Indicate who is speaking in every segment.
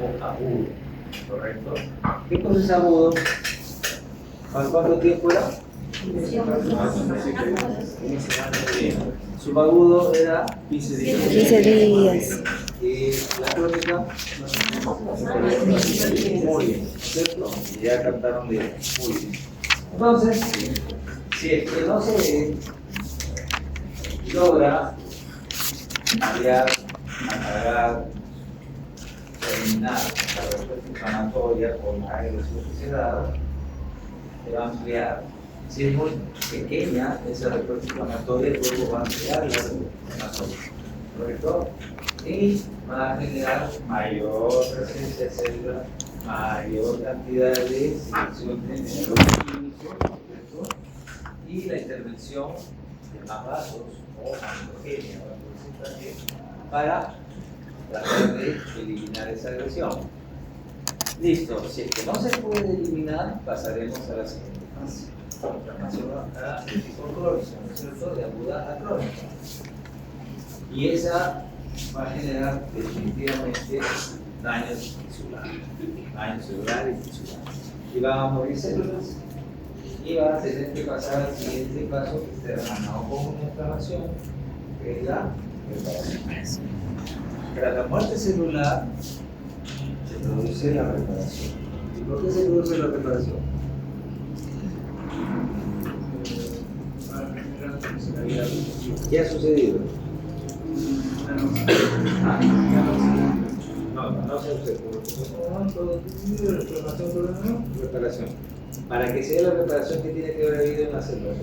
Speaker 1: o agudo, ¿correcto? ¿Qué cosa es agudo? ¿Cuánto tiempo era? Subagudo era 15 días.
Speaker 2: 15 días.
Speaker 1: La crónica, muy bien, ¿cierto? Ya captaron bien, muy bien. Entonces, si es que no se logra variar, apagar, terminar la respuesta inflamatoria con la agresión que se da, se va a ampliar. Si es muy pequeña esa respuesta inflamatoria, el cuerpo va a ampliar la respuesta inflamatoria, ¿correcto? Y va a generar mayor presencia de células, mayor cantidad de secreción de neuroquímicos, ¿correcto? Y la intervención de más vasos o androgenia para tratar de eliminar esa agresión. Listo, si es que no se puede eliminar, pasaremos a la siguiente fase. Inflamación de tipo crónica, ¿no es cierto? De aguda a crónica. Y esa va a generar definitivamente daños celulares y tisulares. Y van a morir células y va a tener que pasar al siguiente paso que esté hermanado con una inflamación, que es la reparación. Tras la muerte celular se produce la reparación. ¿Y por qué se produce la reparación? ¿Qué ha sucedido? No se usted. Reparación. Para que sea la reparación que tiene que haber habido en la célula.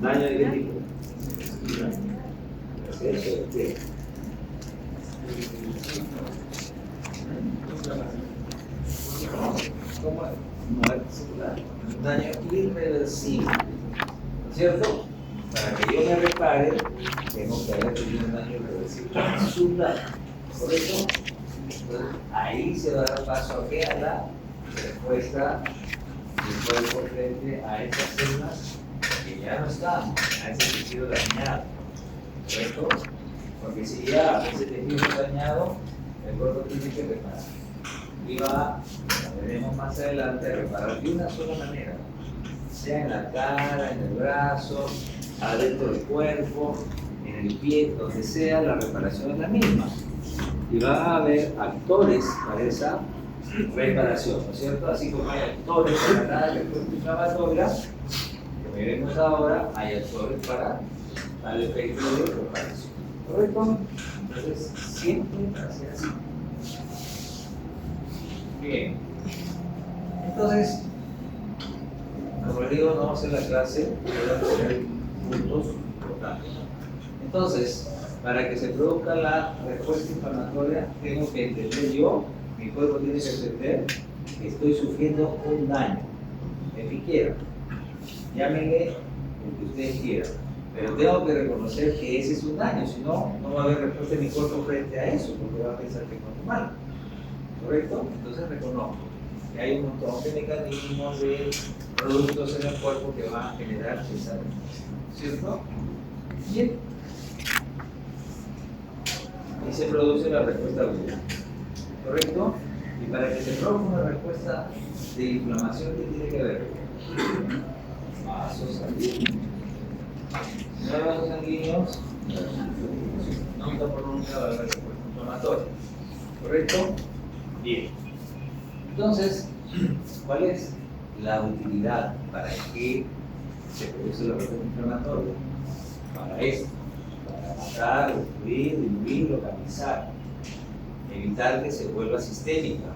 Speaker 1: Daño de qué tipo. Eso es que. ¿Cómo es? Muerte celular. Un daño irreversible. ¿No es cierto? Para que yo me repare, tengo que haber tenido un daño irreversible celular. ¿Correcto? Entonces, ahí se va a dar paso a que a la respuesta del cuerpo frente a esas células que ya no están, a ese tejido dañado. ¿Correcto? Porque si ya ese tejido está dañado, el cuerpo tiene que reparar. Y va, como veremos más adelante, a reparar de una sola manera, sea en la cara, en el brazo, adentro del cuerpo, en el pie, donde sea, la reparación es la misma. Y va a haber actores para esa reparación, ¿no es cierto? Así como hay actores para la respuesta inflamatoria, que veremos ahora, hay actores para el efecto de reparación. ¿Correcto? Entonces, siempre va a ser así. Bien. Entonces, como les digo, no vamos a hacer la clase, voy a poner puntos importantes. Entonces, para que se produzca la respuesta inflamatoria, tengo que entender yo, mi cuerpo tiene que entender que estoy sufriendo un daño, el que quiera. Llámenle el que ustedes quieran. Pero tengo que reconocer que ese es un daño, si no, no va a haber respuesta de mi cuerpo frente a eso, porque va a pensar que es normal. ¿Correcto? Entonces reconozco que hay un montón de mecanismos de productos en el cuerpo que van a generar esa respuesta. ¿Cierto? Bien. Y se produce la respuesta aguda. ¿Correcto? Y para que se produzca una respuesta de inflamación, ¿qué tiene que haber? Vasos sanguíneos. No hay vasos sanguíneos, nunca por nunca va a haber respuesta inflamatoria. ¿Correcto? Bien. Entonces, ¿cuál es la utilidad? ¿Para qué se produce la respuesta inflamatoria? Para esto. Para matar, destruir, diluir, localizar. Evitar que se vuelva sistémica.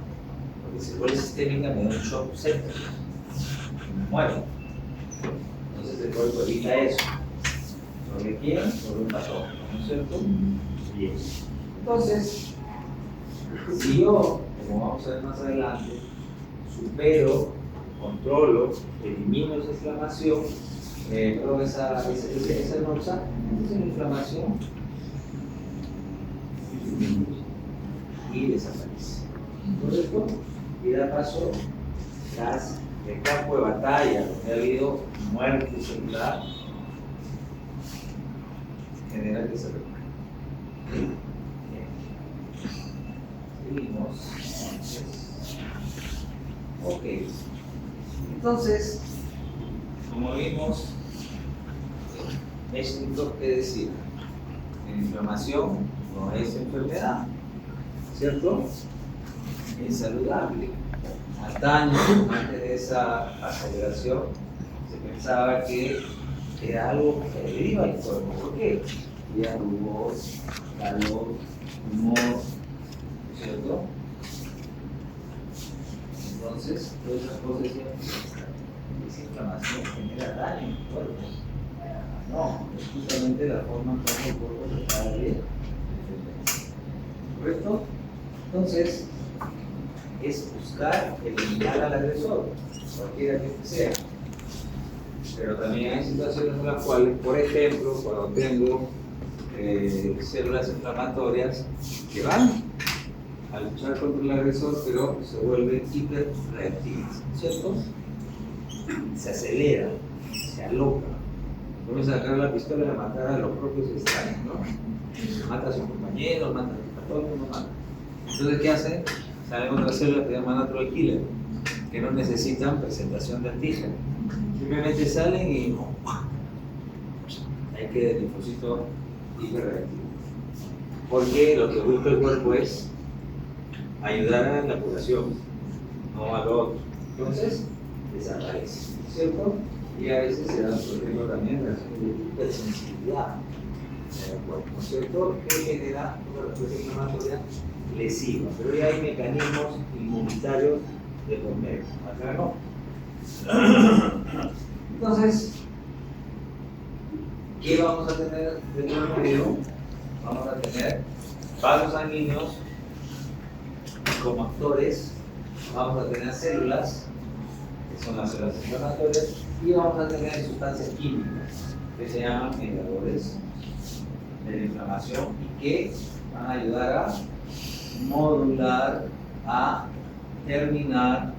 Speaker 1: Porque si se vuelve sistémica me da un shock séptico. Me muero. Entonces el cuerpo evita eso. ¿Sobre quién? Sobre un patógeno, ¿no es cierto? Bien. Entonces, si yo, como vamos a ver más adelante, supero, controlo, elimino esa inflamación, pero esa noxa, entonces la inflamación y desaparece. ¿Correcto? Y da paso tras el campo de batalla, donde ha habido muerte celular, general que se recupera. menos 11. Ok. Entonces, como vimos, esto quiere decir, la inflamación no es enfermedad, ¿cierto? Es saludable. Antaño, antes de esa aceleración, se pensaba que era algo que deriva al cuerpo. ¿Por qué? Había rubor, calor, humor, ¿cierto? Entonces, todas esas cosas decían que esa inflamación genera daño en el cuerpo. No, es justamente la forma en que el cuerpo se trata de defender. ¿Correcto? Entonces, es buscar eliminar al agresor, cualquiera que sea. Pero también hay situaciones en las cuales, por ejemplo, cuando tengo células inflamatorias que van a luchar contra el agresor, pero se vuelven hiperreactivas, ¿cierto? Se acelera, se aloca. Vamos a sacar la pistola y a matar a los propios extraños, ¿no? Mata a sus compañeros, mata a todo el mundo, mata. Entonces, ¿qué hacen? Salen otras células que llaman natural killer, que no necesitan presentación de antígeno. Simplemente salen y ahí queda el linfocito hiperreactivo. Porque lo que busca el cuerpo es ayudar a la curación, no a lo otro. Entonces, desaparece, ¿cierto? Y a veces se dan, por ejemplo, también reacciones de hipersensibilidad en el cuerpo, ¿cierto? Que genera una respuesta inflamatoria lesiva. Pero ya hay mecanismos inmunitarios de por medio. Acá no. Entonces, ¿qué vamos a tener dentro del medio? Vamos a tener vasos sanguíneos como actores, vamos a tener células, que son las células inflamatorias, y vamos a tener sustancias químicas que se llaman mediadores de la inflamación y que van a ayudar a modular, a terminar,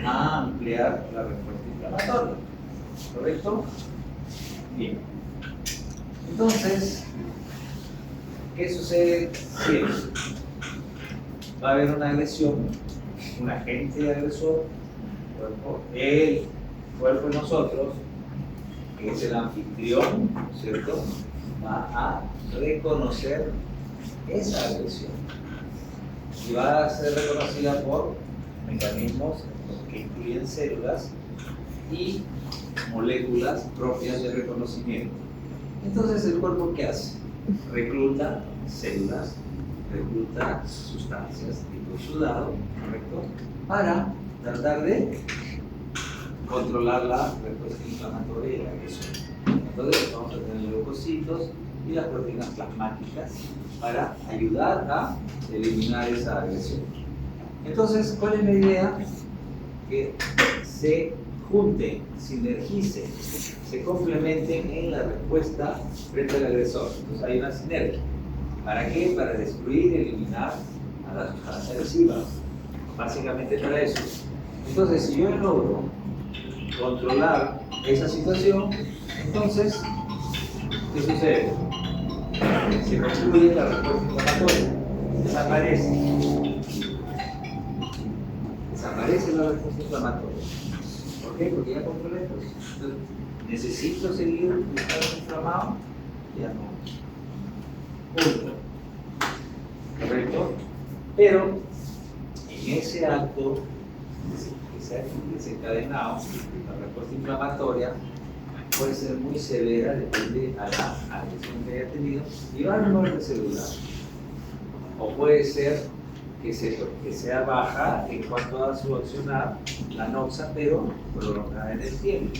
Speaker 1: a ampliar la respuesta inflamatoria. ¿Correcto? Bien. Entonces, ¿qué sucede siempre? Va a haber una agresión, un agente agresor, el cuerpo de nosotros, que es el anfitrión, ¿cierto? Va a reconocer esa agresión y va a ser reconocida por mecanismos que incluyen células y moléculas propias de reconocimiento. Entonces, ¿el cuerpo qué hace? Recluta células, recluta sustancias tipo sudado, ¿correcto? Para tratar de controlar la respuesta inflamatoria y la agresión. Entonces, vamos a tener leucocitos y las proteínas plasmáticas para ayudar a eliminar esa agresión. Entonces, ¿cuál es la idea? Que se junten, sinergicen, se complementen en la respuesta frente al agresor. Entonces hay una sinergia. ¿Para qué? Para destruir y eliminar a la sustancia agresiva. Básicamente para eso. Entonces, si yo logro controlar esa situación, entonces, ¿qué sucede? Se construye la respuesta inflamatoria, desaparece. Desaparece la respuesta inflamatoria. ¿Por qué? Porque ya controlé esto. Entonces, ¿necesito seguir estando inflamado? Ya no. Punto. ¿Correcto? Pero en ese acto que se ha desencadenado, la respuesta inflamatoria puede ser muy severa, depende a la agresión que haya tenido, y va a muerte celular. O puede ser que sea baja en cuanto a su accionar, la noxa, pero prolongada en el tiempo.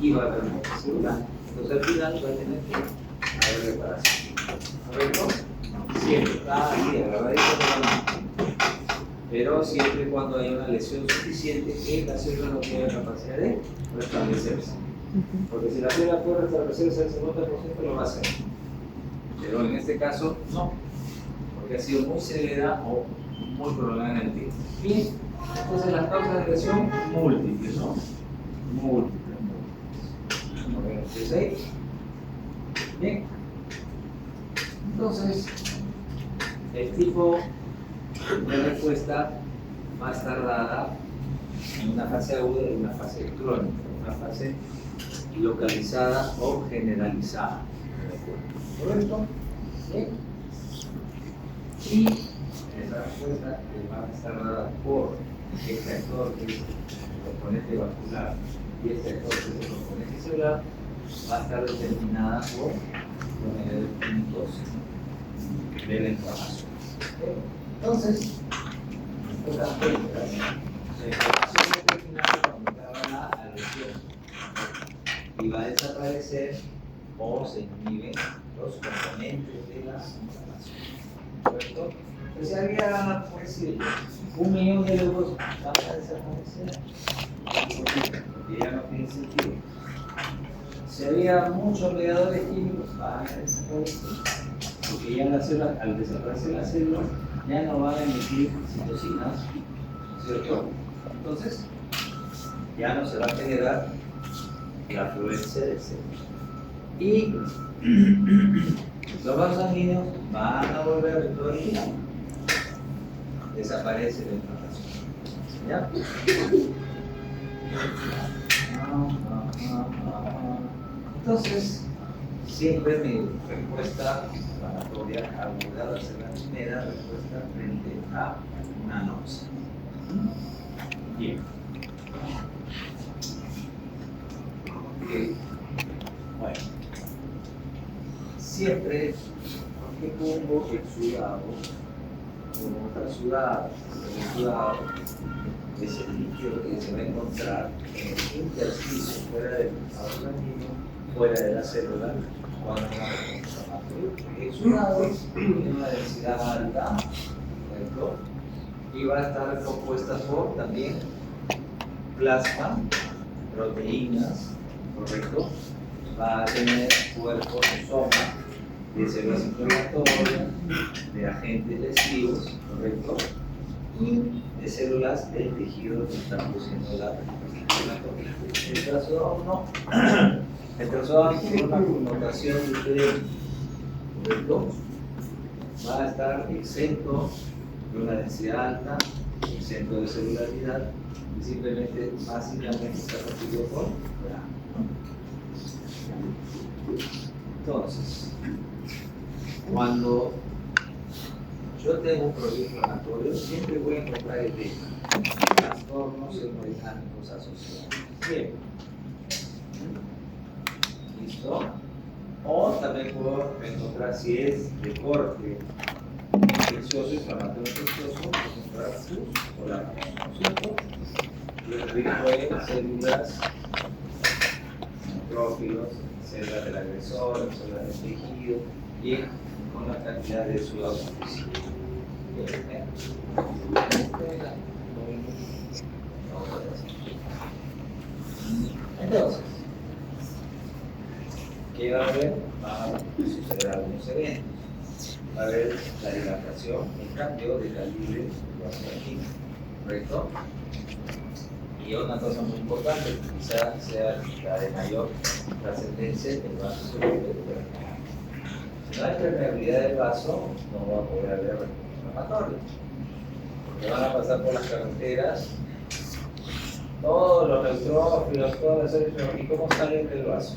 Speaker 1: Y va a haber muerte celular. Entonces al final va a tener que haber reparación. ¿Correcto? Siempre. Sí, agarradito con la mano. Pero siempre y cuando haya una lesión suficiente que la célula no tenga capacidad de restablecerse. Porque si la célula puede restablecerse al 50%, lo va a hacer. Pero en este caso, no. Porque ha sido muy severa o muy prolongada en el tiempo. Bien, entonces las causas de lesión múltiples, ¿no? Múltiples. ¿Sí? Bien. Entonces, el tipo una respuesta más tardada en una fase aguda y una fase crónica, una fase localizada o generalizada. ¿Correcto? ¿Sí? Y esa respuesta que va a estar dada por este actor que es el componente vascular y este actor que es el componente celular va a estar determinada por los niveles clínicos de la inflamación. Entonces, estas cuentas, la inflamación va a terminar cuando acaba la agresión y va a desaparecer o se inhiben los componentes de la inflamación. ¿Correcto? Pues si había, por decir, 1.000.000 de euros, van a desaparecer porque ya no tiene sentido. Si había muchos mediadores químicos, van a desaparecer porque ya la célula, al desaparecer la célula, ya no van a emitir citocinas, ¿cierto? Entonces, ya no se va a generar la afluencia de células. Y los vasos sanguíneos van a volver a retroalimentar. Desaparece la inflamación. ¿Ya? Entonces, siempre mi respuesta inflamatoria aguda va a ser la primera respuesta frente a una náusea. Bien. Bueno, siempre que pongo el sudado, como otra sudada, el sudado es el líquido que se va a encontrar en el intersticio fuera del vaso sanguíneo, fuera de la célula, cuando el sudado tiene una densidad alta, ¿correcto? Y va a estar compuesta por también plasma, proteínas, ¿correcto? Va a tener cuerpos o soma de células inflamatorias, de agentes lesivos, ¿correcto? Y de células del tejido que están produciendo la respuesta inflamatoria. El trazodón no. El trazodón tiene una connotación diferente, ¿correcto? Va a estar exento de una densidad alta, exento de celularidad, y simplemente, básicamente, está constituido por grano. Entonces, cuando yo tengo un problema inflamatorio, siempre voy a encontrar el tema, trastornos hemodinámicos asociados. Bien. ¿Listo? O también puedo encontrar, si es de corte infeccioso, inflamatorio infeccioso, encontrar pus o la ¿cierto? Y el rico de células, neutrófilos, células del agresor, células del tejido, y con la cantidad de sudado suficiente. Entonces, ¿qué va a haber? Va a suceder algunos eventos. Va a haber la dilatación, el cambio de calibre del vaso sanguíneo, ¿correcto? Y una cosa muy importante, quizás sea la de mayor trascendencia, el vaso se vuelve permeable. Si no hay permeabilidad del vaso, no va a poder haber respuesta inflamatoria. Porque van a pasar por las carreteras todos los neutrófilos, todas las células, ¿y cómo salen del vaso?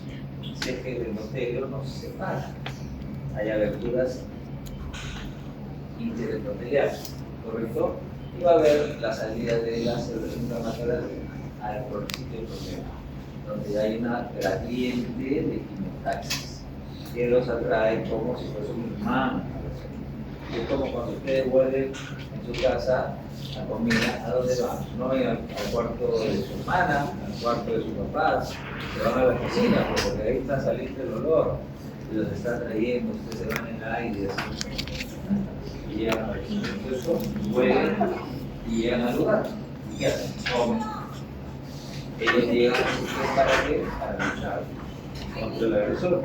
Speaker 1: Si es que el endotelio no se separa, hay aberturas interendoteliales, ¿correcto? Y va a haber la salida de las células inflamatorias al sitio problema, donde hay una gradiente de quimiotaxis que los atrae como si fuese un imán. Es como cuando ustedes vuelven en su casa la comida, ¿a dónde van? No van al cuarto de su hermana, al cuarto de su papá, se van a la cocina, porque de ahí está saliendo el olor y los está trayendo, ustedes se van en el aire, así, y llegan a la cocina. Entonces, vuelven y llegan al lugar, y ¿qué hacen? Comen. Ellos llegan a su casa para qué? Para luchar contra el agresor.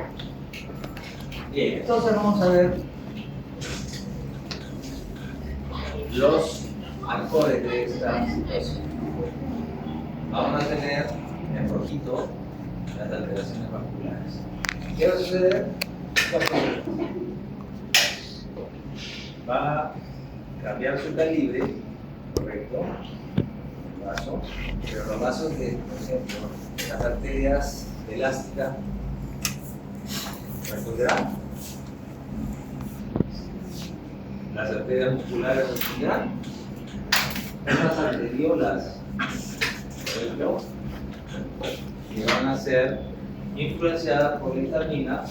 Speaker 1: Bien, entonces vamos a ver los actores de esta situación. Vamos a tener en rojito las alteraciones vasculares. ¿Qué va a suceder? Va cambiar su calibre, correcto, vaso, pero los vasos de, por ejemplo, las arterias elásticas, ¿responderán? Las arterias musculares responderán. Estas arteriolas, correcto, que van a ser influenciadas por vitamina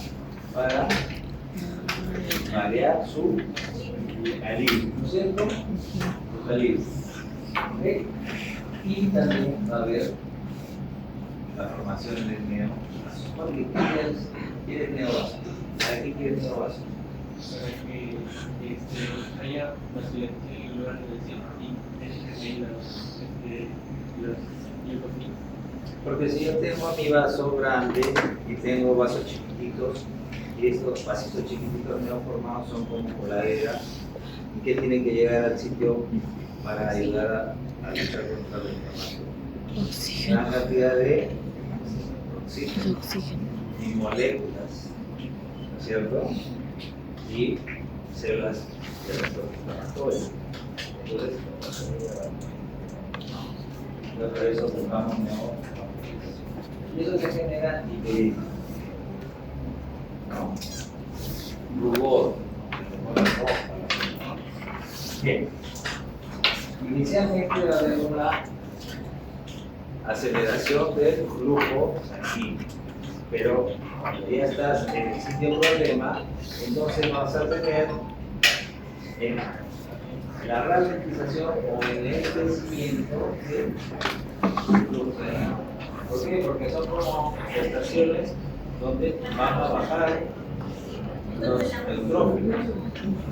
Speaker 1: para variar su calibre, ¿no es cierto? Su calibre. ¿Okay? Y también va a haber la formación del neovaso. ¿Qué quiere el neovaso? ¿A qué quiere el neovaso?
Speaker 2: Para que haya vacilación en el lugar del cielo y los linfocitos.
Speaker 1: Porque si yo tengo mi vaso grande y tengo vasos chiquititos, y estos vasitos chiquititos neoformados son como coladeras, ¿y qué tienen que llegar al sitio para ayudar a luchar contra la inflamación?
Speaker 3: Oxígeno.
Speaker 1: Una cantidad de
Speaker 3: De oxígeno.
Speaker 1: y moléculas, ¿no es cierto? Y células inflamatorias. Entonces, por eso buscamos neoformación. Y eso se genera hiperemia, ¿no? Rubor, bien. Inicialmente va a haber una aceleración del flujo sanguíneo, pero cuando ya estás en el sitio problema, entonces vas a tener en la ralentización o en el crecimiento del flujo sanguíneo. ¿Por qué? Porque son como estaciones donde van a bajar los neutrófilos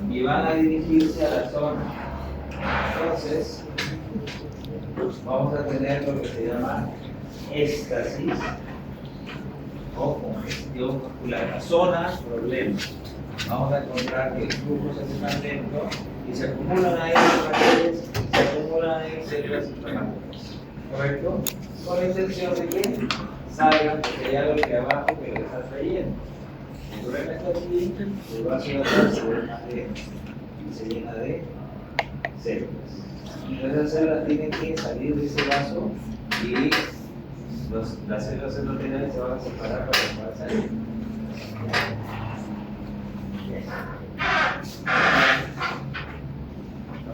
Speaker 1: y van a dirigirse a la zona. Entonces, vamos a tener lo que se llama éstasis o congestión muscular. La zona problema. Vamos a encontrar que el flujo se hace más lento y se acumulan ahí en paredes, se acumulan en células inflamatorias. ¿Correcto? Con la intención de que salgan, porque hay algo que abajo que lo está trayendo. El problema está aquí, el vaso de atrás se llena de células. Entonces esas células tienen que salir de ese vaso y las células endoteliales se van a separar para que puedan salir.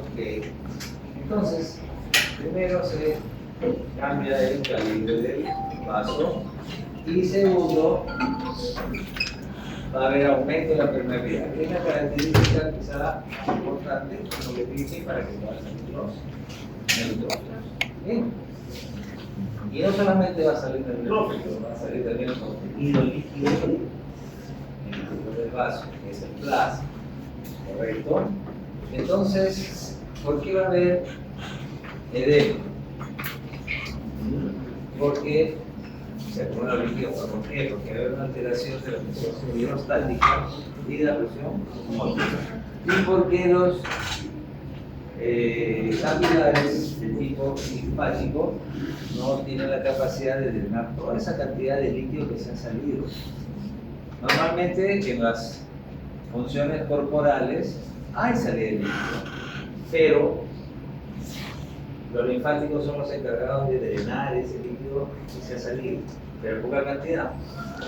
Speaker 1: Ok. Entonces, primero se cambia el calibre del vaso y segundo va a haber aumento de la permeabilidad, que es una característica quizá importante como que dice para que puedan salir los neutrófilos. Bien. Y no solamente va a salir el neutrófilo, va a salir también el contenido líquido del vaso, que es el plasma, ¿correcto? Entonces, ¿por qué va a haber edema? Porque se acumula líquido. ¿Por qué? Porque va a haber una alteración de la presión hidrostática y de la presión osmótica. Y porque los capilares de tipo linfático no tienen la capacidad de drenar toda esa cantidad de líquido que se ha salido. Normalmente en las funciones corporales hay salida de líquido, pero los linfáticos son los encargados de drenar ese líquido que se ha salido, pero poca cantidad.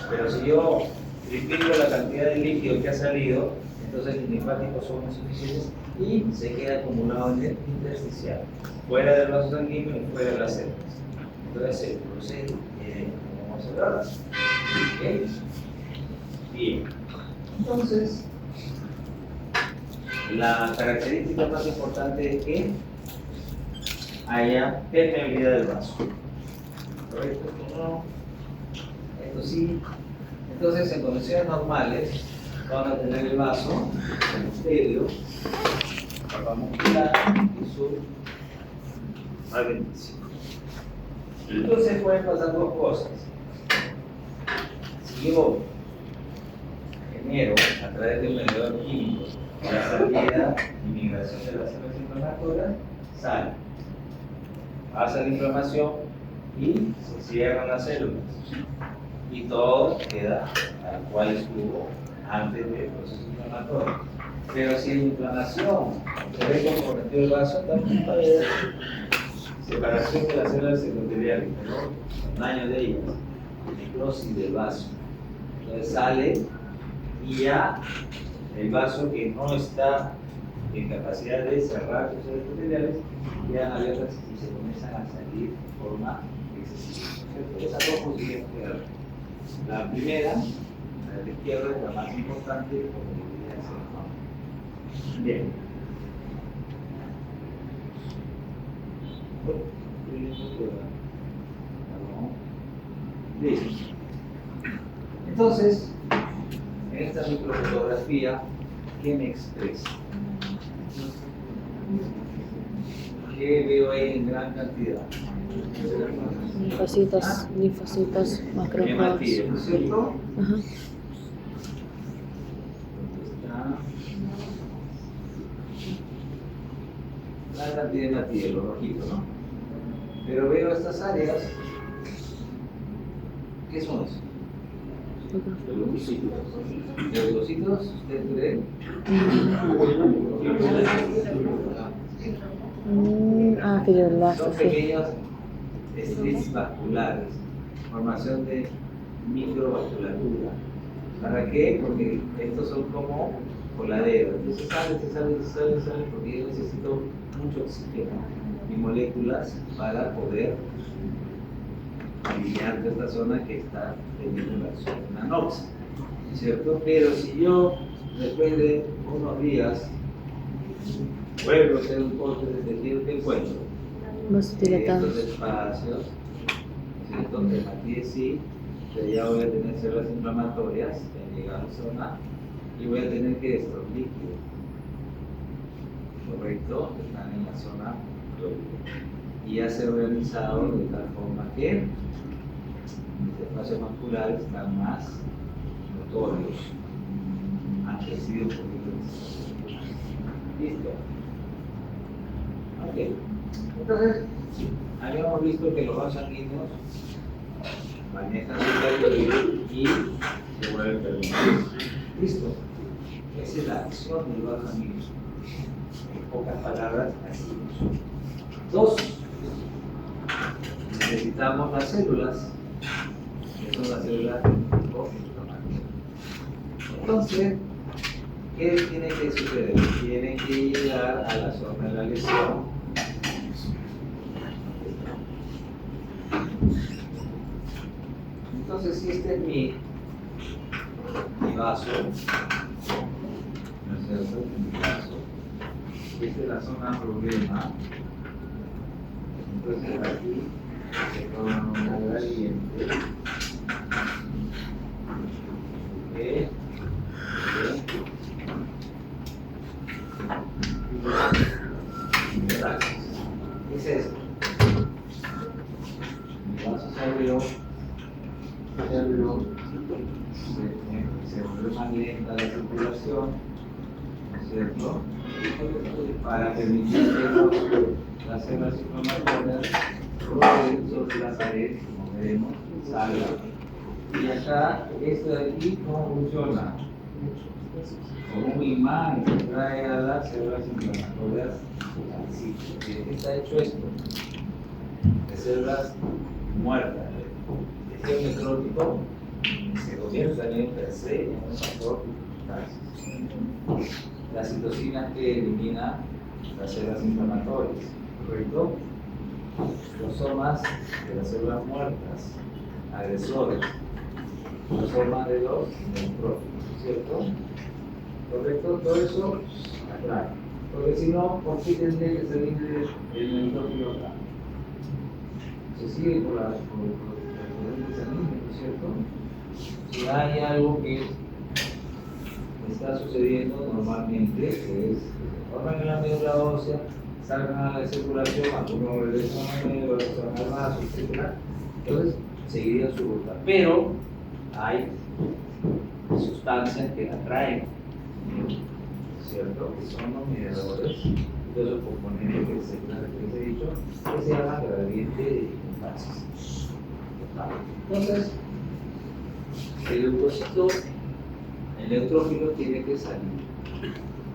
Speaker 1: Pero si yo triplico la cantidad de líquido que ha salido, entonces los linfáticos son insuficientes y se queda acumulado en el intersticial, fuera del vaso sanguíneo y fuera de las células. Entonces se produce como vamos a ver ahora. ¿Okay? Bien. Entonces, la característica más importante es que haya permeabilidad del vaso. ¿Correcto? No. Esto sí. Entonces, en condiciones normales, van a tener el vaso, el estéreo, capa muscular y su adventicio. Entonces pueden pasar dos cosas. Si yo genero a través de un mediador químico la salida y migración de las células inflamatorias, sale, pasa la inflamación y se cierran las células y todo queda tal cual estuvo antes del proceso inflamatorio. Pero si hay inflamación, se ve comprometido el vaso, también va a haber separación de las células endoteliales, ¿no? Daño de ellas, necrosis del vaso. Entonces sale y ya el vaso que no está en capacidad de cerrar sus células endoteliales quedan abiertas y se comienzan a salir de forma excesiva. Esas dos posibilidades que hay. La primera, la de la izquierda, es la más importante porque debería ser, ¿no? Bien. Listo. Entonces, en esta microfotografía, ¿qué me expresa? ¿Qué veo ahí en gran cantidad?
Speaker 3: Linfocitos, macrófagos.
Speaker 1: ¿No es cierto?
Speaker 3: Ajá.
Speaker 1: La cantidad de material, lo rojito, ¿no? Pero veo estas áreas. ¿Qué son eso? Leucocitos. ¿Leucocitos? ¿Usted cree?
Speaker 3: Fibroblastos,
Speaker 1: Son
Speaker 3: sí.
Speaker 1: pequeños strips vasculares, formación de microvasculatura. ¿Para qué? Porque estos son como coladeros. Entonces sale, porque yo necesito mucho oxígeno y moléculas para poder aliviar de esta zona que está teniendo la zona anoxa, ¿cierto? Pero si yo después de unos días vuelvo a hacer un corte de tejido, ¿qué encuentro?
Speaker 3: Vasodilatados.
Speaker 1: Estos espacios, ¿cierto? Que aquí sí, que ya voy a tener células inflamatorias que han llegado a la zona y voy a tener que estos líquidos, ¿correcto? Que están en la zona glóbular. Y ya se ha organizado de tal forma que los espacios vasculares están más notorios, han crecido un poquito. ¿Listo? Ok. Entonces, habíamos visto que los vasos sanguíneos manejan su territorio y se vuelven permeables. ¿Listo? Esa es la acción del vaso sanguíneo. En pocas palabras, así. Dos, necesitamos las células, que son las células de tipo inflamatorio. Entonces, ¿qué tiene que suceder? Tienen que llegar a la zona de la lesión. Entonces, si este es mi vaso, ¿no es cierto? Mi vaso, esta es la zona problema. Entonces aquí se forma una gradiente. ¿Qué es esto? Mi vaso se abrió, se volvió más lenta la circulación, ¿no es cierto? Para permitir que las células inflamatorias roden sobre la pared, como veremos, salgan. Y acá, esto de aquí, ¿cómo funciona? Como un imán que trae a las células inflamatorias así. ¿De qué está hecho esto? De células muertas. El tejido necrótico se convierte también per se en un factor de catástasis. La citocina que elimina las células inflamatorias, ¿correcto? Los somas de las células muertas, agresores, los somas de los neutrófilos, ¿cierto? ¿Correcto? Todo eso atrae. Porque si no, ¿por qué tendría que salir el neutrófilo acá? Se sigue por la corriente sanguínea, ¿no es cierto? Si hay algo que está sucediendo normalmente, que es que se forman en la médula ósea, salgan a la circulación, algunos regresan a la médula, otros van al vaso, etc. Entonces, seguiría su ruta. Pero hay sustancias que la traen, ¿cierto? Que son los mediadores de esos componentes que les he dicho, que se llama gradiente de homeostasis. Entonces, el leucocito, el neutrófilo tiene que salir.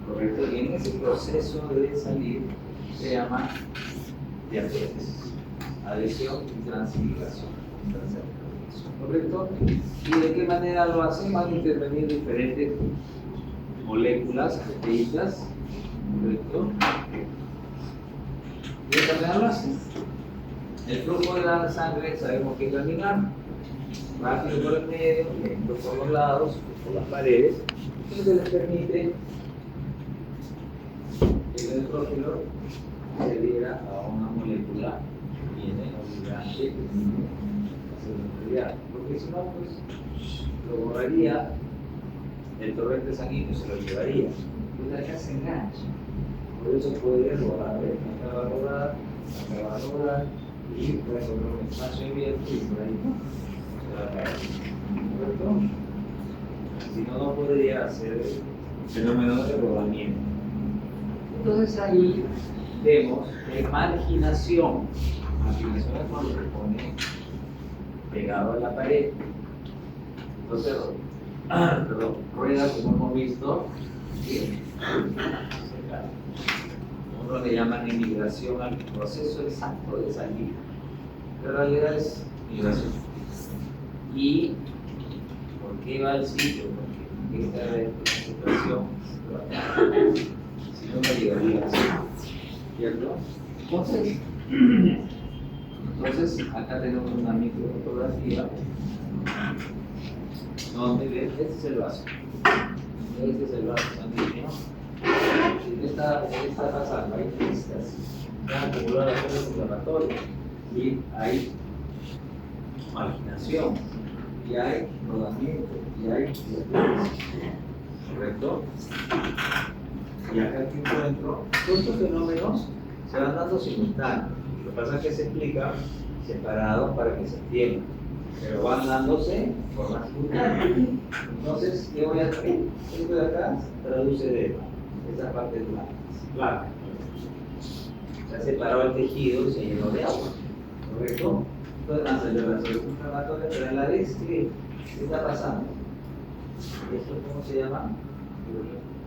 Speaker 1: ¿correcto? Y en ese proceso de salir se llama diátesis, adhesión y translocación, ¿correcto? ¿Y de qué manera lo hacen? Van a intervenir diferentes moléculas, proteínas, ¿correcto? ¿Y de qué manera lo hacen? El flujo de la sangre sabemos que es laminar, rápido por el medio, lento por los lados, por las paredes, entonces les permite que el neutrófilo se adhiera a una molécula viene obligante que tiene seguridad, porque si no, pues lo borraría, el torrente sanguíneo se lo llevaría, entonces acá se engancha, por eso puede rodar, ¿ves? Acá va a rodar, y puede encontrar un espacio abierto y por ahí se va a caer, ¿correcto? Si no, no podría hacer el fenómeno de rodamiento. Entonces ahí vemos que marginación. Marginación es cuando se pone pegado a la pared. Entonces, rueda, como hemos visto, ¿sí? Uno le llaman inmigración al proceso exacto de salir. Pero en realidad es migración. ¿Y por qué va al sitio? Porque esta es la situación. Si no, no llegaría así. ¿Cierto? Entonces, acá tenemos una microfotografía donde este es el vaso. Este es el vaso sanguíneo. ¿Qué está pasando? Hay pistas. Están acumuladas cosas inflamatorias. Y hay marginación. Y hay rodamiento. Y hay diabetes. ¿Correcto? Y acá que encuentro, todos estos fenómenos se van dando simultáneos. Lo que pasa es que se explica separados para que se entiendan, pero van dándose de forma simultánea. Entonces, ¿qué voy a hacer? Esto de acá traduce de esa parte blanca. Se ha separado el tejido y se llenó de agua, ¿correcto? Entonces, la celebración inflamatoria, pero a la vez, ¿qué está pasando? ¿Esto cómo se llama?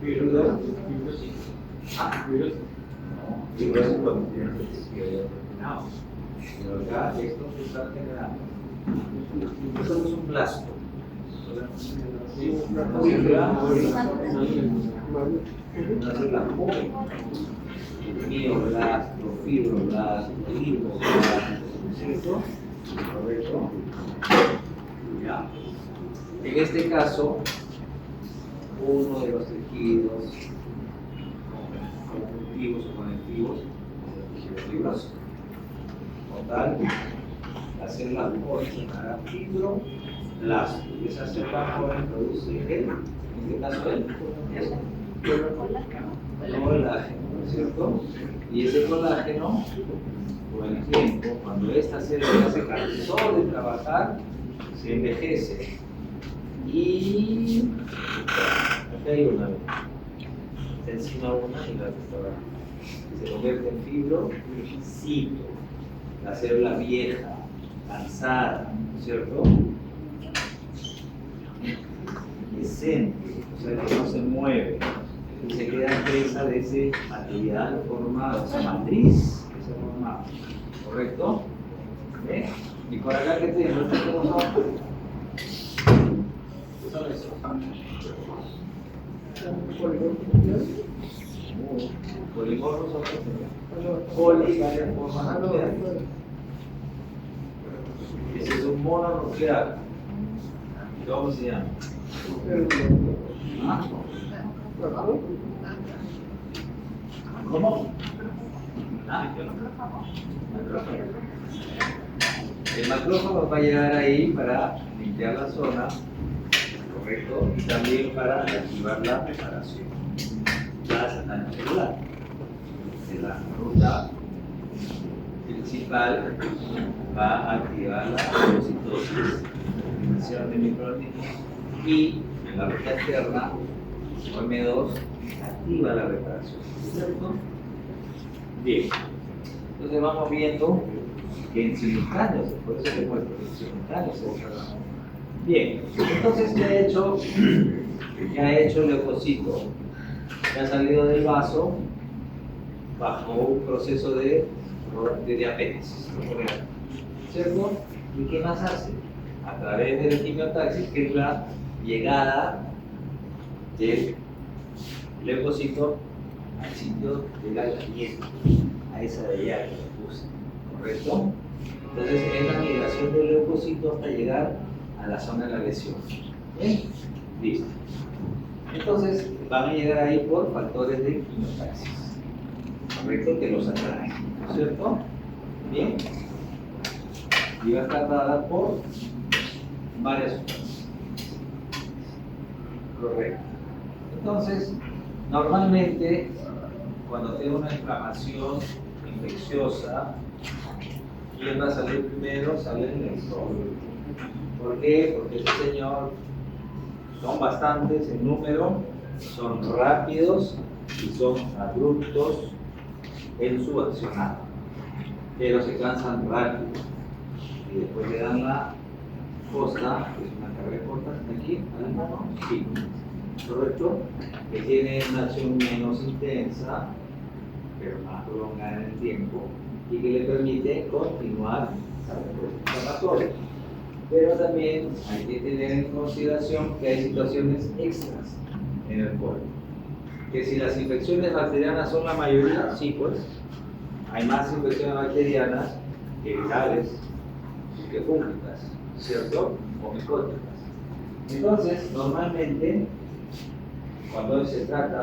Speaker 1: Fibrosis. Ah, fibrosis. No, fibrosis cuando tienes el tejido ya terminado. Pero acá esto se está generando. Esto es un blasto. Una célula joven. Mioblasto, fibroblasto, lipoblasto, ¿cierto? ¿Correcto? Ya. En este caso, uno de los tejidos conjuntivos o conectivos es el tejido fibroso. Total, la célula joven se llamará fibroblasto. Y esa célula joven produce en este caso el colágeno, ¿no es cierto? Y ese colágeno, con el tiempo, cuando esta célula se cansó de trabajar, se envejece. Y acá hay una, se encima una y la otra se convierte en fibrocito, la célula vieja, cansada, ¿no es cierto? Decente, o sea que no se mueve y se queda presa de ese material formado, esa matriz que se ha formado, ¿correcto? ¿Ve? Y por acá que tenemos, ¿cómo son? Polimorfos son poliformas. Ese es un mononuclear. ¿Cómo se llama? ¿Ah? ¿Cómo? ¿Ah? El macrófago va a llegar ahí para limpiar la zona, ¿correcto? Y también para activar la preparación daño celular. De la ruta principal va a activar la fagocitosis, la eliminación de microorganismos, y en la ruta externa, M2, activa la reparación. ¿Cierto? Bien. Entonces vamos viendo que en simultáneo, por eso te muestro que en simultáneo se desarrolla. Bien, entonces ¿qué ha hecho el leucocito? que ha salido del vaso bajo un proceso de diapétesis, ¿cierto? ¿Y qué más hace? A través del quimiotaxis, que es la llegada del leucocito al sitio de la galleta, a esa de allá que le puse, ¿correcto? Entonces es la migración del leucocito hasta llegar a la zona de la lesión. ¿Bien? Listo. Entonces van a llegar ahí por factores de quimiotaxis, ¿correcto? Que los atraen, ¿cierto? Bien. Y va a estar dada por varias sustancias. Correcto. Entonces, normalmente, cuando tengo una inflamación infecciosa, ¿quién va a salir primero? Sale el estómago. ¿Por qué? Porque este señor son bastantes en número, son rápidos y son abruptos en su accionar, pero se cansan rápido y después le dan la costa, que es una carga corta, aquí, al mono, sí, ¿correcto? Que tiene una acción menos intensa, pero más prolongada en el tiempo y que le permite continuar el inflamatorio. Pero también hay que tener en consideración que hay situaciones extras en el cuerpo. Que si las infecciones bacterianas son la mayoría, sí, pues, hay más infecciones bacterianas que virales y que fúngicas, ¿cierto? O micóticas. Entonces, normalmente, cuando se trata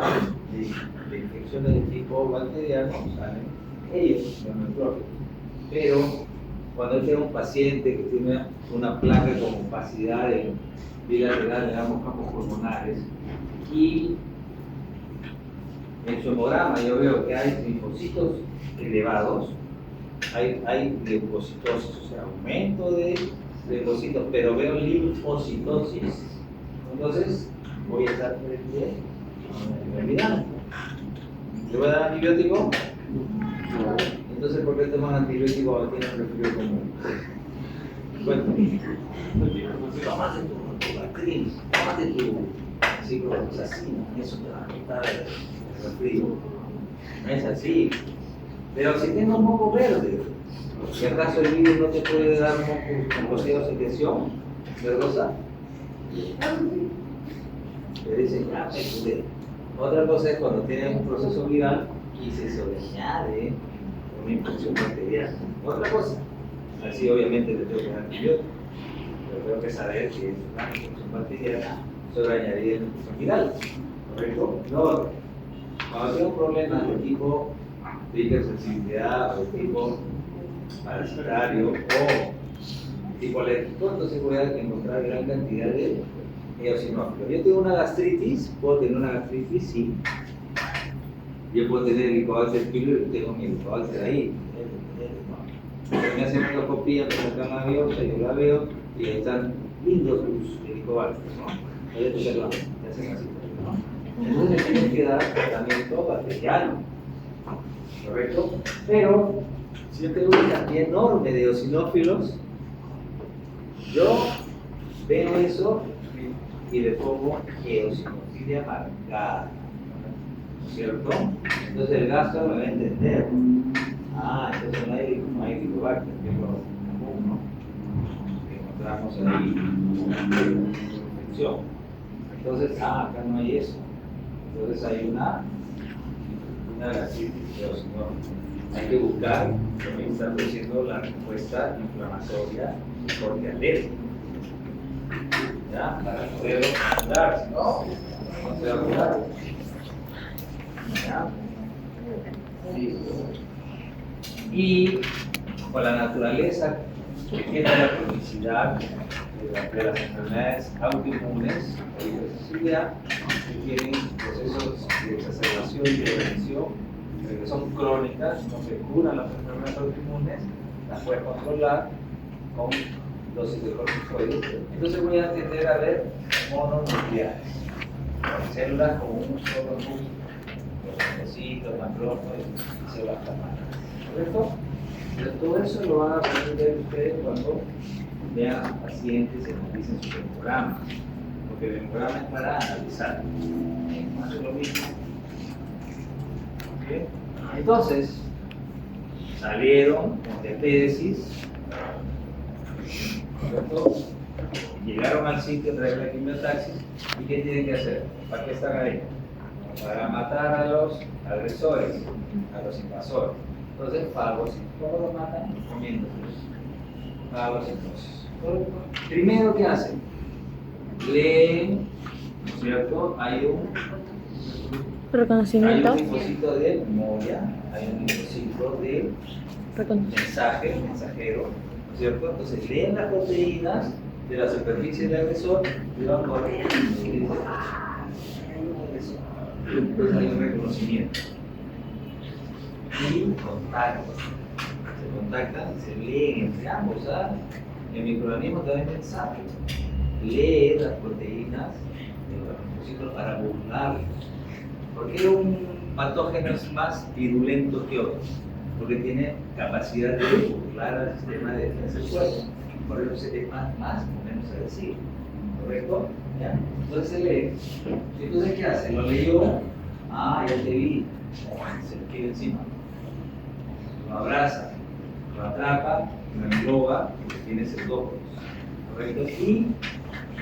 Speaker 1: de infecciones de tipo bacteriano, salen ellos, los neutrófilos. Pero cuando tengo un paciente que tiene una placa con opacidad bilateral de ambos campos pulmonares y en su hemograma yo veo que hay linfocitos elevados, hay leucocitosis, o sea, aumento de leucocitos, pero veo linfocitosis, entonces voy a estar frente a una enfermedad. ¿Le voy a dar antibiótico? Entonces, ¿por qué toman antibiótico cuando tienen resfrío común? Cuéntame. Tómate tu Bactrim, tómate tu ciprofloxacina, eso te va a quitar el resfrío. No es así. Pero si tengo un moco verde, ¿y acaso el virus no te puede dar mocos con poseo de secreción verdosa? Le dicen, ya me curé. Otra cosa es cuando tienen un proceso viral y se sobreañade una infección bacteriana. Otra cosa, así obviamente le tengo que dar antibiótico, pero tengo que saber que es una infección bacteriana sobreañadida en una infección viral, ¿correcto? No, cuando tengo problemas de tipo de hipersensibilidad o de tipo parasitario o tipo alérgico, entonces voy a encontrar gran cantidad de eosinófilos. Yo tengo una gastritis, puedo tener una gastritis, sí. Yo puedo tener Helicobacter pylori, tengo mi Helicobacter ahí. Me hacen endoscopía, me sacan la biopsia, yo la veo y ahí están lindos los Helicobacter, ¿no? Ahí te hacen así, ¿no? Entonces tienen que dar tratamiento bacteriano, ¿correcto? Pero si yo tengo una cantidad enorme de eosinófilos, yo veo eso y le pongo eosinofilia marcada, ¿cierto? Entonces el gastro me va a entender. Ah, entonces no hay Helicobacter, que es lo común, ¿no? Que encontramos ahí una infección. Entonces, acá no hay eso. Entonces hay una gastritis eosinófica. Hay que buscar lo que está produciendo la respuesta inflamatoria porque alérgica. ¿Ya? Para poderlo curar, si no, no se va a curar. ¿Ya? Listo. Y con la naturaleza que tiene la cronicidad de las enfermedades autoinmunes o hipersensibilidad, que tienen procesos de exacerbación y prevención, que son crónicas, no se curan las enfermedades autoinmunes, las puedes controlar con dosis de corticoides. Entonces voy a tender a ver mononucleares, células con un solo núcleo, los leucocitos, macrófagos y células plasmáticas. ¿Correcto? Entonces, todo eso lo van a poder ver ustedes cuando vean pacientes y analicen sus hemogramas, porque el hemograma es para analizar. Hace lo mismo. Bien. Entonces, salieron con epédesis, ¿correcto? Llegaron al sitio, trajeron la quimiotaxis, ¿y qué tienen que hacer? ¿Para qué están ahí? Para matar a los agresores, a los invasores. Entonces, fagocitos. ¿Cómo los matan? Comiéndoselos. Fagocitos. Primero, ¿qué hacen? Leen, ¿no es cierto? Hay un
Speaker 3: Reconocimiento.
Speaker 1: linfocito de memoria, hay un linfocito de mensajero, ¿no es cierto? Entonces leen las proteínas de la superficie del agresor y van corriendo y dicen, hay un agresor. Entonces hay un reconocimiento. Y se contactan, se leen entre ambos, ¿sabes? El microorganismo también es sabio. Lee las proteínas de los linfocitos para burlarlos. ¿Por qué un patógeno es más virulento que otro? Porque tiene capacidad de burlar al sistema de defensa del cuerpo. Por eso es más o menos agresivo. ¿Correcto? ¿Ya? Entonces se lee. Entonces, ¿qué hace? Lo leyó. Ah, ya te vi. Se le queda encima. Lo abraza, lo atrapa, lo engloba, porque tiene setófonos. ¿Correcto? Y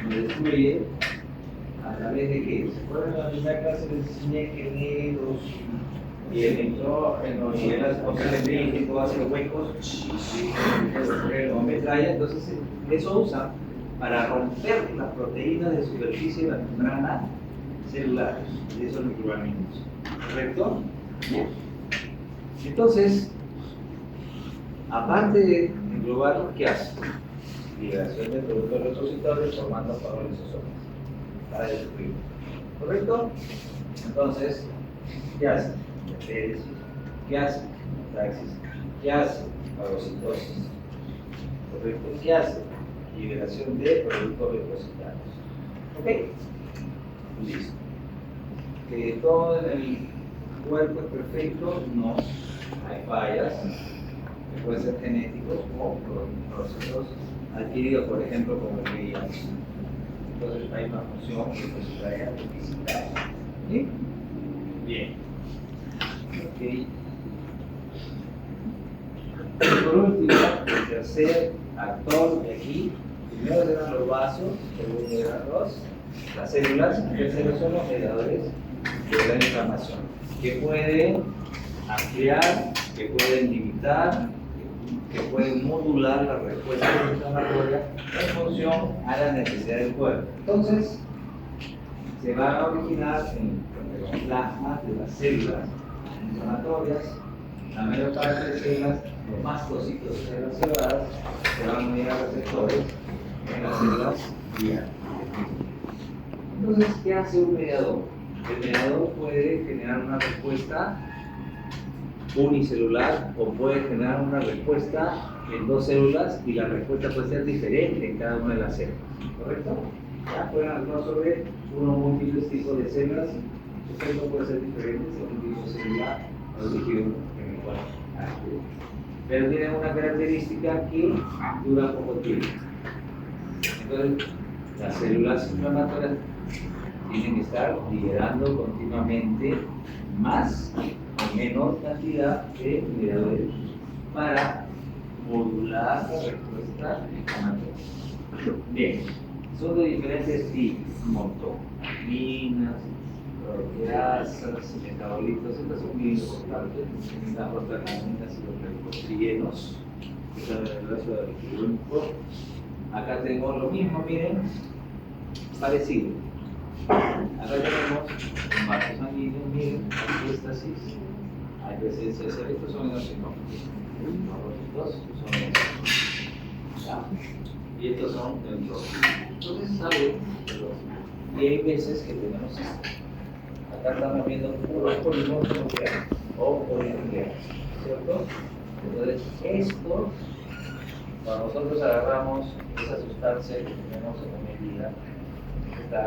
Speaker 1: lo destruye. ¿A través de qué? Se fueron a la primera clase de enseñé que negros y el nitrógeno y el oxígeno hace los huecos y lo metralla. Entonces, eso usa para romper las proteínas de superficie de la membrana celular de esos microorganismos. ¿Correcto? Bien. Entonces, aparte de englobarlos, ¿qué hace? Liberación de productos retroceptores formando fagolisosomas para destruirlo. ¿Correcto? Entonces, ¿qué hace? Epédesis. ¿Qué hace? Taxis. ¿Qué hace? Fagocitosis. ¿Correcto? ¿Qué hace? Liberación de productos retroceptores. ¿Ok? Listo. Que todo en el cuerpo es perfecto, no. Hay fallas, que pueden ser genéticos o procesos adquiridos, por ejemplo, como el VIH. Entonces hay una función que se trae a física. ¿Sí? Bien. Ok. Y por último, el tercer actor de aquí, primero eran los vasos, segundo eran las células, y tercero son los mediadores de la inflamación, que pueden ampliar, que pueden limitar, que pueden modular la respuesta inflamatoria en función a la necesidad del cuerpo. Entonces, se van a originar en los plasmas de las células inflamatorias. La mayor parte de células, los mastocitos de células cerradas, se van a unir a receptores en las células guía. Entonces, ¿qué hace un mediador? El mediador puede generar una respuesta unicelular o puede generar una respuesta en dos células y la respuesta puede ser diferente en cada una de las células, ¿correcto? Ya pueden actuar sobre unos múltiples tipos de células, su efecto puede ser diferente según el tipo celular o el tejido en el cual actúa. Pero tiene una característica que dura poco tiempo. Entonces, las células inflamatorias tienen que estar liberando continuamente más o menor cantidad de mediadores para modular la respuesta inflamatoria. Bien, son de diferentes tipos, un montón. Aminas, proteasas, metabolitos, estas son muy importantes. Las prostaglandinas y los leucotrienos, que son el brazo del equilibrio. Acá tenemos lo mismo, miren, parecido. Acá tenemos un vaso sanguíneo, miren, metástasis, hay presencia de estos son eosinófilos. Los rositos son eosinófilos. Y estos son neutrófilos. Entonces sale y hay veces que tenemos esto. Acá estamos viendo puros polimorfos o polinucleares, ¿cierto? Entonces esto, cuando nosotros agarramos esa sustancia que tenemos en medida, está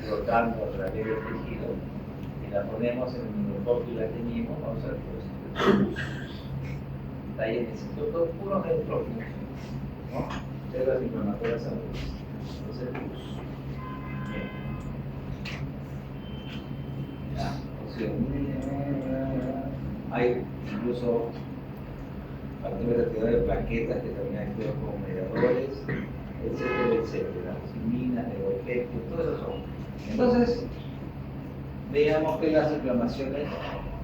Speaker 1: flotando a través del tejido y la ponemos en el microscopio y la teñimos, vamos a ver cómo está ahí en ese todo puros neutrófilos, ¿no? Células inflamatorias agudas. Entonces, bien. Ya, o sea, Hay incluso factores activadores de plaquetas que también actúan como mediadores, etcétera, etcétera. Simina, neuropéptidos, todo eso son. Entonces, veamos que las inflamaciones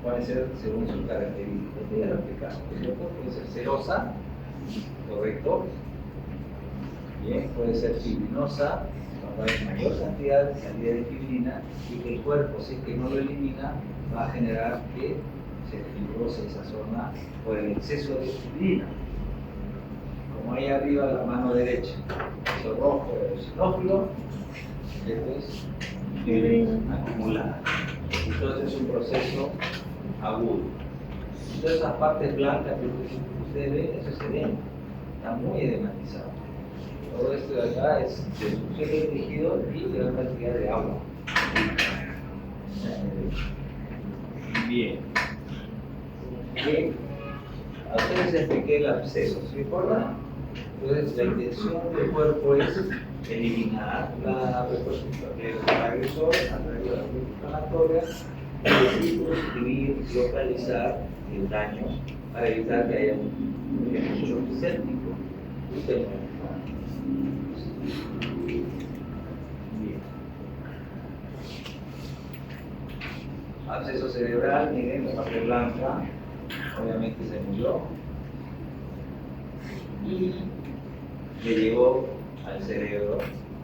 Speaker 1: pueden ser según sus características. Ya lo explicamos, ¿cierto? Puede ser serosa, correcto. Bien, puede ser fibrinosa, cuando hay mayor cantidad de salida de fibrina y que el cuerpo, si es que no lo elimina, va a generar que se fibrose esa zona por el exceso de fibrina. Como ahí arriba la mano derecha, eso rojo del eosinófilo, esto es fibrina acumulada. Entonces es un proceso agudo. Todas esas partes blancas que ustedes ven, eso es edema, está muy edematizado. Todo esto de acá es destrucción del tejido y gran cantidad de agua. Bien. A ustedes les expliqué el absceso, ¿se recuerdan? Entonces la intención del cuerpo es eliminar la agresor a través de la vía inflamatoria y circunscribir, localizar el daño para evitar que haya un shock séptico y que bien. Absceso cerebral, miren, la parte blanca, obviamente se murió y le llegó al cerebro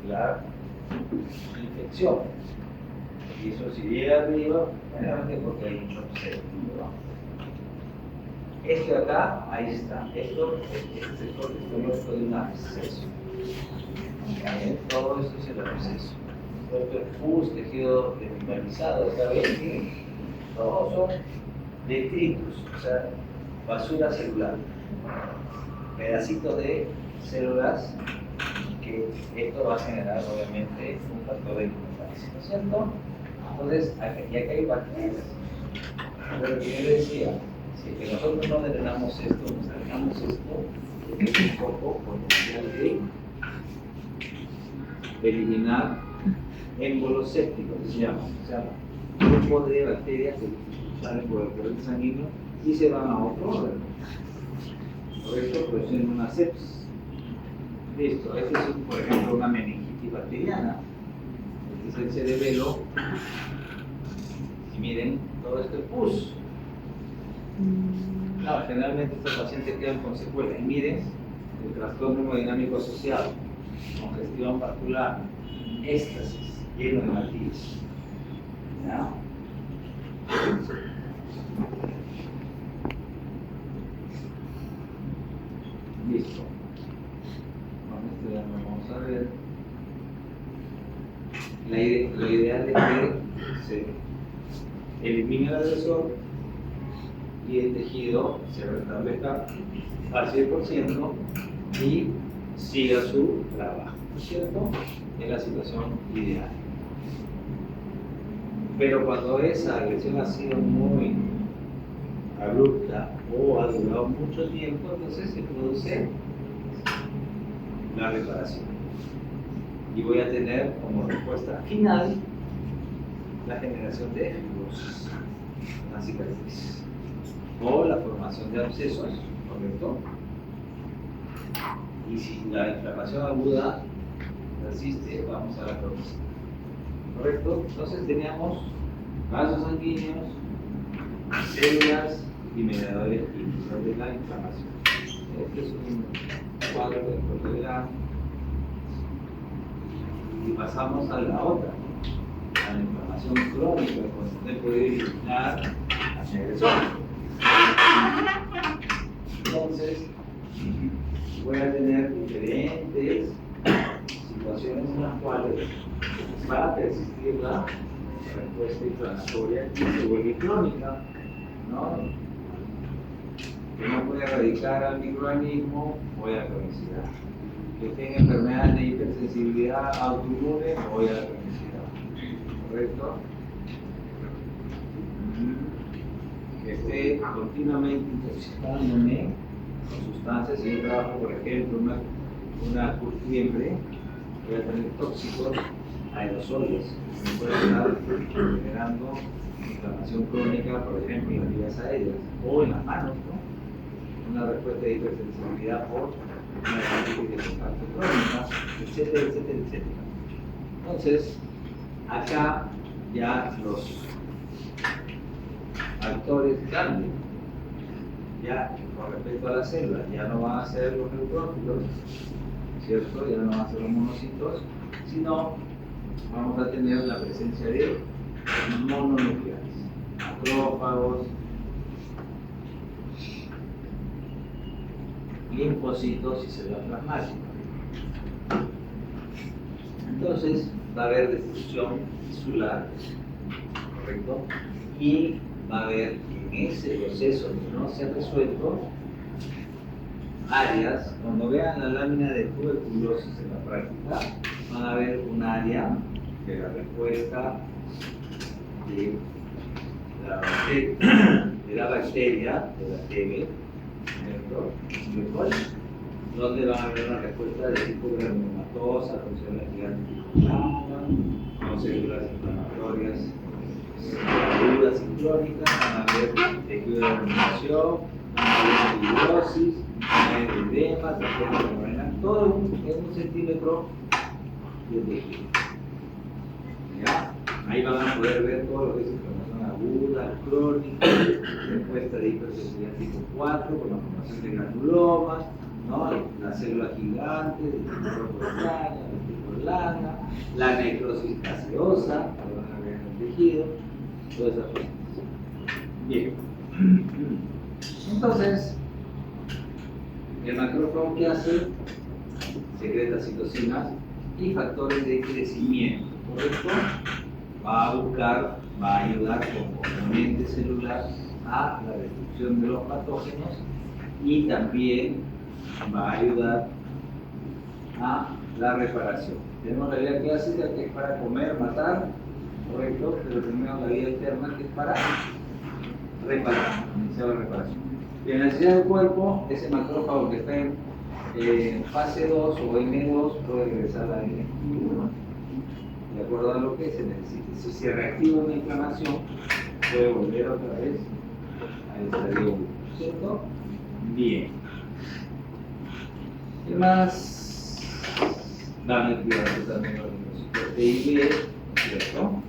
Speaker 1: la infección. Y eso si llega arriba, generalmente porque hay un shock séptico. Esto de acá, ahí está. Esto es el sector histológico de un absceso. Todo esto es el absceso. Esto es pus, tejido desmineralizado, está bien, miren. Todos son detritus, o sea, basura celular. Pedacitos de células que esto va a generar obviamente un factor de incompetencia, ¿no es cierto? Entonces, aquí hay bacterias. Pero que yo decía, si es que nosotros no drenamos esto, nos drenamos esto, es un poco potencial de eliminar émbolos sépticos, que se llama. O sea, grupos de bacterias que salen por el torrente sanguíneo y se van a otro órgano. Por esto producen una sepsis. Listo, este es por ejemplo una meningitis bacteriana. Este es el cerebelo. Y miren, todo esto es pus. Claro, generalmente estos pacientes quedan con secuelas. Y miren, el trastorno hemodinámico asociado, congestión vascular, éxtasis, lleno de matiz. ¿Ya? Listo. Vamos a ver. Lo ideal es que se elimine el agresor y el tejido se restablezca al 100% y siga su trabajo, ¿no es cierto? Es la situación ideal. Pero cuando esa agresión ha sido muy abrupta o ha durado mucho tiempo, entonces se produce la reparación. Y voy a tener como respuesta final la generación de fibrosis, una cicatriz, o la formación de abscesos, ¿correcto? Y si la inflamación aguda persiste, vamos a la crónica, ¿correcto? Entonces teníamos vasos sanguíneos, células y mediadores químicos de la inflamación. Este es un cuadro de proteograma. Y pasamos a la otra, a la inflamación crónica, cuando usted puede eliminar la agresor. Entonces, voy a tener diferentes situaciones en las cuales va a persistir la respuesta inflamatoria y se vuelve crónica, ¿no? Que no puede erradicar al microorganismo, voy a la cronicidad. Que tenga enfermedades de hipersensibilidad autoinmune, voy a la cronicidad. ¿Correcto? Que esté continuamente intoxicándome con sustancias. Si yo trabajo, por ejemplo, una curtiembre, voy a tener tóxicos, aerosoles, que me pueden estar generando inflamación crónica, por ejemplo, en las vías aéreas o en las manos, ¿no? Una respuesta de hipersensibilidad por una dermatitis de contacto crónica, etcétera, etcétera, etcétera. Entonces, acá ya los actores cambian. Ya con respecto a las células, ya no van a ser los neutrófilos, ¿cierto? Ya no van a ser los monocitos, sino vamos a tener la presencia de mononucleares, macrófagos, linfocitos y células plasmáticas. Entonces va a haber destrucción tisular, ¿correcto? Y va a haber en ese proceso que no se ha resuelto áreas. Cuando vean la lámina de tuberculosis en la práctica, van a ver un área de la respuesta de la bacteria, de la TB, ¿cierto? Donde van a haber una respuesta de tipo granulomatosa, con células gigantes, con células inflamatorias agudas y crónicas, van a haber tejido de aglomeración, van a haber fibrosis, van a haber edema, tarjeta renal, todo en un centímetro de tejido. ¿Ya? Ahí van a poder ver todo lo que es inflamación aguda, crónica, respuesta de hipersensibilidad tipo 4 con la formación de granulomas, ¿no? Las células gigantes, de tipo proteína, de tipo lana, la necrosis gaseosa, que van a ver en el tejido, todas esas cosas. Bien. Entonces, el macrófago, ¿qué hace? Secreta citocinas y factores de crecimiento, ¿correcto? Va a buscar, va a ayudar como componente celular a la destrucción de los patógenos y también va a ayudar a la reparación. Tenemos la vida clásica que es para comer, matar, correcto, pero tenemos la vida alterna que es para reparar, iniciar la reparación. Y en la necesidad del cuerpo, ese macrófago que está en fase 2 o M2 puede regresar a la M1, de acuerdo a lo que se necesite. Si se reactiva una inflamación, puede volver otra vez al estadio 1, ¿cierto? Bien. ¿Qué más? Van a activar también los linfocitos T y B, ¿cierto?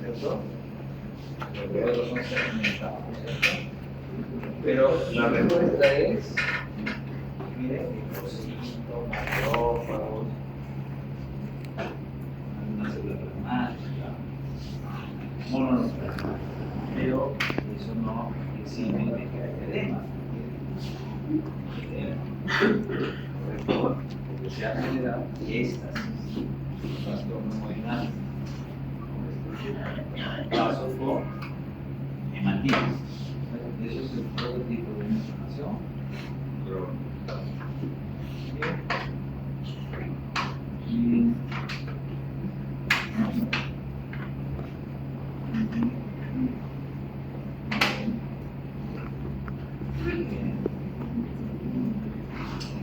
Speaker 1: ¿Cierto? Los otros son segmentados, ¿cierto? Pero la respuesta es, miren, linfocitos, macrófagos, una célula plasmática, mononucleares. Pero eso no exime de que haya edema. Correcto, porque se ha generado éxtasis, trastorno hemodinámico, paso por hematitis. Eso es el prototipo de una inflamación crónica.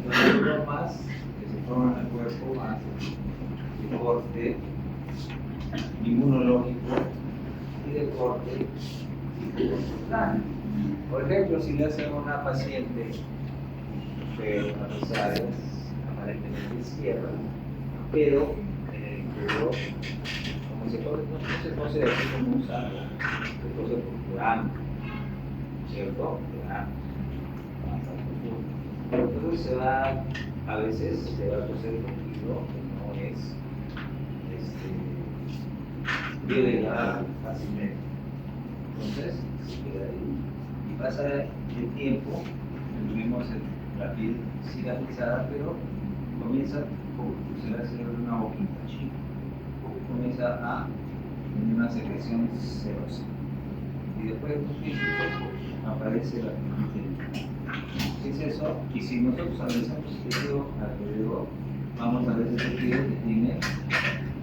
Speaker 1: Los neuromas que se forman en el cuerpo van a ser de corte inmunológico y de corte psicológico. Por ejemplo, si le hacen a una paciente una cesárea, aparentemente izquierda, pero como no se cose así como un saco, se cose por grano, ¿cierto? Grano. Entonces a veces se va a coser un poquito que no es biodegradable fácilmente. Entonces se queda ahí. Y pasa el tiempo, vemos la piel cicatrizada, pero comienza, se le hace una boquita chica, comienza a tener una secreción serosa. Y después de un tiempo aparece la piel. ¿Qué es eso? Y si nosotros analizamos el tejido alrededor, vamos a ver ese tejido que tiene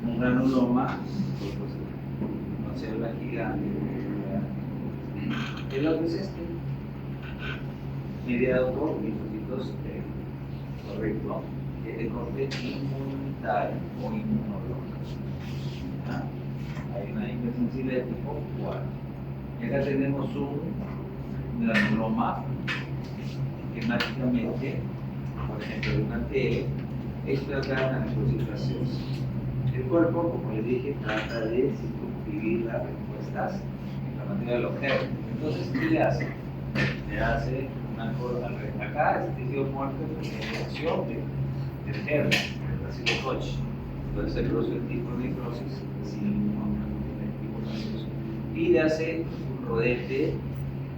Speaker 1: un granuloma, una célula gigante. El otro es este, mediado por linfocitos correcto, que es de corte inmunitario o inmunológico. ¿Ah? Hay una hipersensibilidad de tipo 4. Y acá tenemos un granuloma que mágicamente, por ejemplo, de una tele, explota la necrosis gaseosa. El cuerpo, como les dije, trata de circunscribir las respuestas inflamatorias de los gérmenes. Entonces, ¿qué le hace? Le hace una cosa al revés. Acá este tejido muerto es la reacción del germen, del bacilo Koch. Entonces se produce el tipo de necrosis sin tipo gaseoso. Y le hace un rodete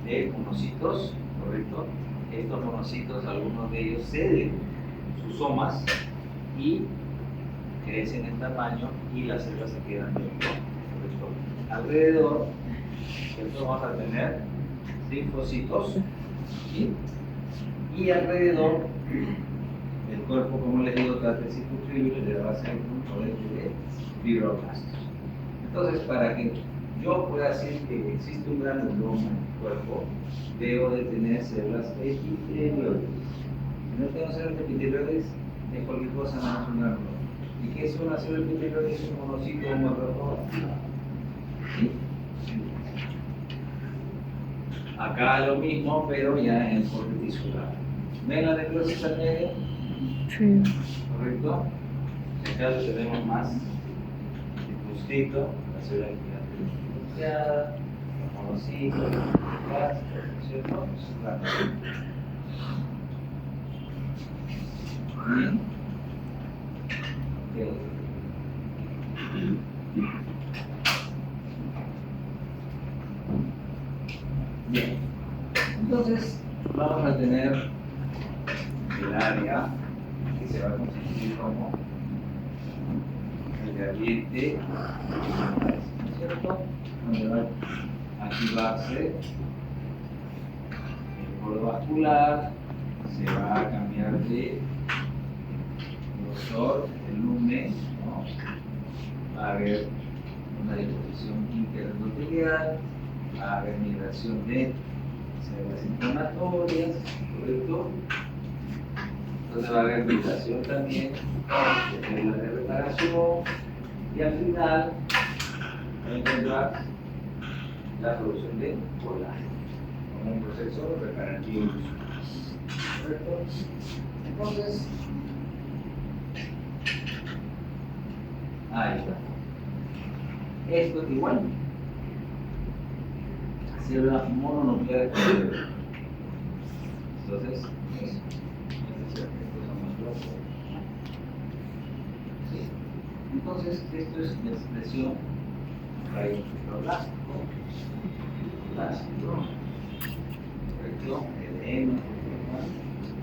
Speaker 1: de monocitos, ¿correcto? Estos monocitos, algunos de ellos ceden sus somas y crecen en tamaño y las células se quedan dentro. Alrededor, ¿cierto? Vamos a tener linfocitos, ¿sí? Y alrededor el cuerpo, como les digo, trata de circunscribir, le va a hacer un rodete de fibroblastos. Entonces, para que yo pueda decir que existe un granuloma en el cuerpo, debo de tener células epitelioides. Si no tengo células epitelioides, es cualquier cosa menos un granuloma. ¿Y qué es una célula epitelioide? Es un monocito homoerrótico. ¿Sí? Acá lo mismo, pero ya en el corte tisular. ¿Ven la necrosis al medio?
Speaker 3: Sí.
Speaker 1: ¿Correcto? Acá lo tenemos más justito, la célula epitelioide, los monocitos, ¿cierto? Bien. Bien. Entonces vamos a tener el área que se va a constituir como el gradiente, ¿cierto? Donde va a activarse el polo vascular, se va a cambiar de grosor, el lumen, ¿no? Va a haber una disposición interendotelial, va a haber migración de células inflamatorias, ¿correcto? Entonces va a haber migración también de células de reparación y al final va a encontrar la producción de colágeno como un proceso reparativo, ¿correcto? Entonces, ahí está. Esto es igual. Célula mononuclear. Entonces, ¿sí? Entonces, esto es la expresión radiofibroblástica, correcto, edema,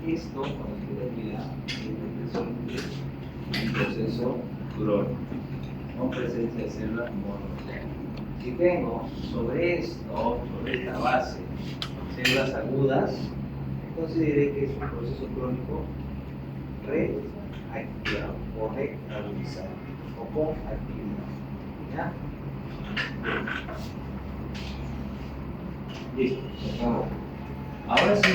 Speaker 1: esto, cuando se termina, es la expresión de un proceso crónico, con presencia de células mononucleares. Si tengo sobre esto, sobre esta base, células agudas, consideré que es un proceso crónico reactivado o reagudizado o con actividad. ¿Ya? Listo, se acabó. Ahora sí,